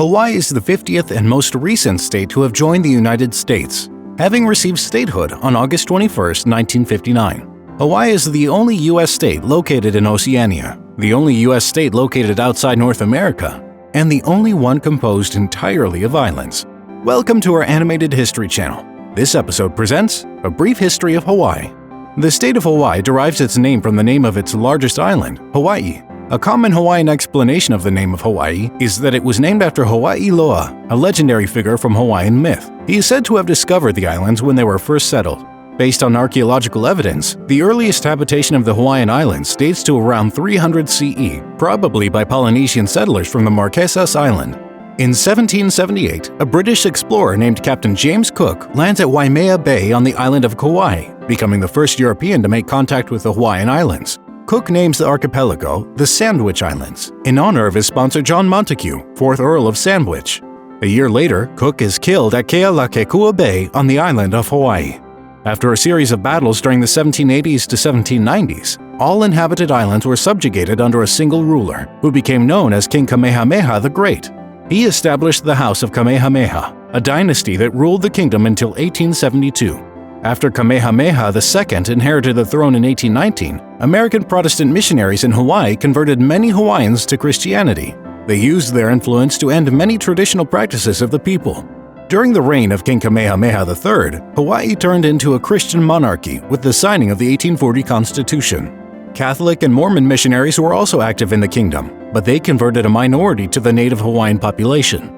Hawaii is the 50th and most recent state to have joined the United States, having received statehood on August 21, 1959. Hawaii is the only U.S. state located in Oceania, the only U.S. state located outside North America, and the only one composed entirely of islands. Welcome to our animated history channel. This episode presents a brief history of Hawaii. The state of Hawaii derives its name from the name of its largest island, Hawaii. A common Hawaiian explanation of the name of Hawaii is that it was named after Hawaii Loa, a legendary figure from Hawaiian myth. He is said to have discovered the islands when they were first settled. Based on archaeological evidence, the earliest habitation of the Hawaiian Islands dates to around 300 CE, probably by Polynesian settlers from the Marquesas Island. In 1778, a British explorer named Captain James Cook lands at Waimea Bay on the island of Kauai, becoming the first European to make contact with the Hawaiian Islands. Cook names the archipelago the Sandwich Islands, in honor of his sponsor John Montagu, 4th Earl of Sandwich. A year later, Cook is killed at Kealakekua Bay on the island of Hawaii. After a series of battles during the 1780s to 1790s, all inhabited islands were subjugated under a single ruler, who became known as King Kamehameha the Great. He established the House of Kamehameha, a dynasty that ruled the kingdom until 1872. After Kamehameha II inherited the throne in 1819, American Protestant missionaries in Hawaii converted many Hawaiians to Christianity. They used their influence to end many traditional practices of the people. During the reign of King Kamehameha III, Hawaii turned into a Christian monarchy with the signing of the 1840 Constitution. Catholic and Mormon missionaries were also active in the kingdom, but they converted a minority to the native Hawaiian population.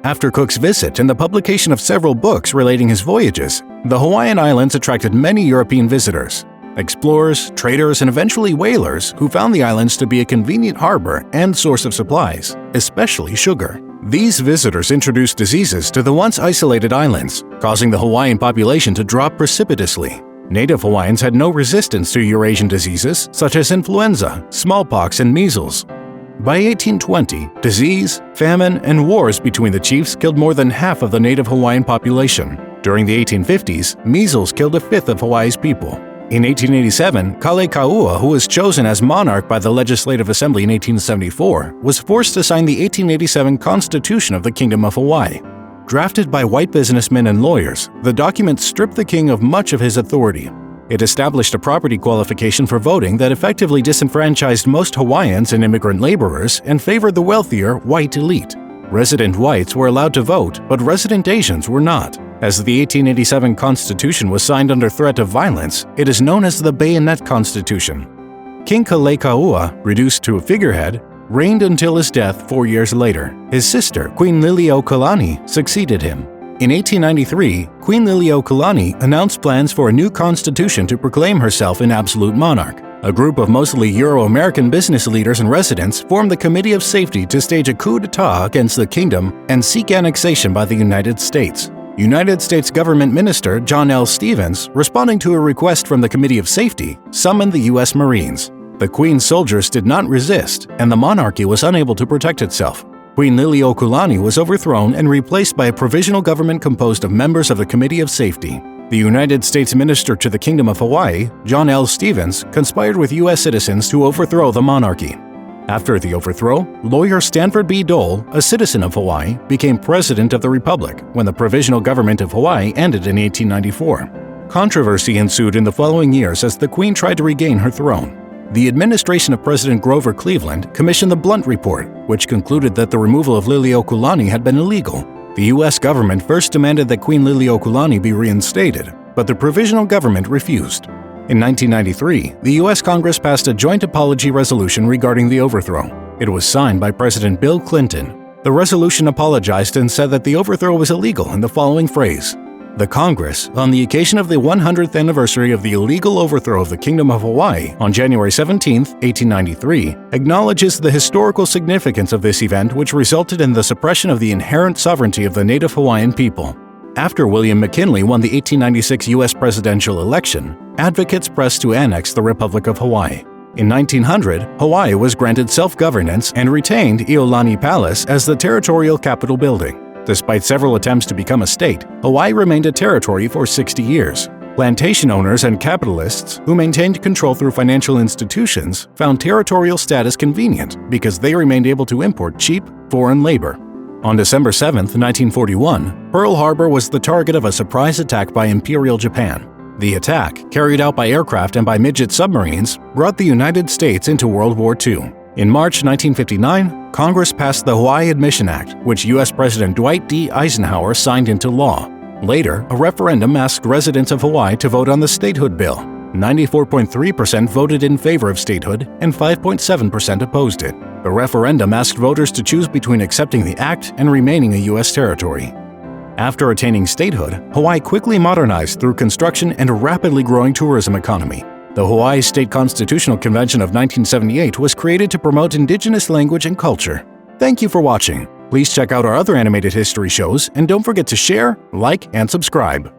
After Cook's visit and the publication of several books relating his voyages, the Hawaiian Islands attracted many European visitors, explorers, traders, and eventually whalers who found the islands to be a convenient harbor and source of supplies, especially sugar. These visitors introduced diseases to the once isolated islands, causing the Hawaiian population to drop precipitously. Native Hawaiians had no resistance to Eurasian diseases such as influenza, smallpox, and measles. By 1820, disease, famine, and wars between the chiefs killed more than half of the native Hawaiian population. During the 1850s, measles killed a fifth of Hawaii's people. In 1887, Kalekaua, who was chosen as monarch by the Legislative Assembly in 1874, was forced to sign the 1887 Constitution of the Kingdom of Hawaii. Drafted by white businessmen and lawyers, the document stripped the king of much of his authority. It established a property qualification for voting that effectively disenfranchised most Hawaiians and immigrant laborers and favored the wealthier white elite. Resident whites were allowed to vote, but resident Asians were not. As the 1887 Constitution was signed under threat of violence, it is known as the Bayonet Constitution. King Kalekaua, reduced to a figurehead, reigned until his death 4 years later. His sister, Queen Liliuokalani, succeeded him. In 1893, Queen Liliuokalani announced plans for a new constitution to proclaim herself an absolute monarch. A group of mostly Euro-American business leaders and residents formed the Committee of Safety to stage a coup d'etat against the kingdom and seek annexation by the United States. United States Government Minister John L. Stevens, responding to a request from the Committee of Safety, summoned the U.S. Marines. The Queen's soldiers did not resist, and the monarchy was unable to protect itself. Queen Liliuokalani was overthrown and replaced by a provisional government composed of members of the Committee of Safety. The United States Minister to the Kingdom of Hawaii, John L. Stevens, conspired with U.S. citizens to overthrow the monarchy. After the overthrow, lawyer Stanford B. Dole, a citizen of Hawaii, became President of the Republic when the Provisional Government of Hawaii ended in 1894. Controversy ensued in the following years as the Queen tried to regain her throne. The administration of President Grover Cleveland commissioned the Blunt Report, which concluded that the removal of Liliuokalani had been illegal. The U.S. government first demanded that Queen Liliuokalani be reinstated, but the provisional government refused. In 1993, the U.S. Congress passed a joint apology resolution regarding the overthrow. It was signed by President Bill Clinton. The resolution apologized and said that the overthrow was illegal in the following phrase: "The Congress, on the occasion of the 100th anniversary of the illegal overthrow of the Kingdom of Hawaii on January 17, 1893, acknowledges the historical significance of this event which resulted in the suppression of the inherent sovereignty of the native Hawaiian people." After William McKinley won the 1896 U.S. presidential election, advocates pressed to annex the Republic of Hawaii. In 1900, Hawaii was granted self-governance and retained Iolani Palace as the territorial capital building. Despite several attempts to become a state, Hawaii remained a territory for 60 years. Plantation owners and capitalists who maintained control through financial institutions found territorial status convenient because they remained able to import cheap, foreign labor. On December 7, 1941, Pearl Harbor was the target of a surprise attack by Imperial Japan. The attack, carried out by aircraft and by midget submarines, brought the United States into World War II. In March 1959, Congress passed the Hawaii Admission Act, which U.S. President Dwight D. Eisenhower signed into law. Later, a referendum asked residents of Hawaii to vote on the statehood bill. 94.3% voted in favor of statehood and 5.7% opposed it. The referendum asked voters to choose between accepting the act and remaining a U.S. territory. After attaining statehood, Hawaii quickly modernized through construction and a rapidly growing tourism economy. The Hawaii State Constitutional Convention of 1978 was created to promote indigenous language and culture. Thank you for watching. Please check out our other animated history shows and don't forget to share, like, and subscribe.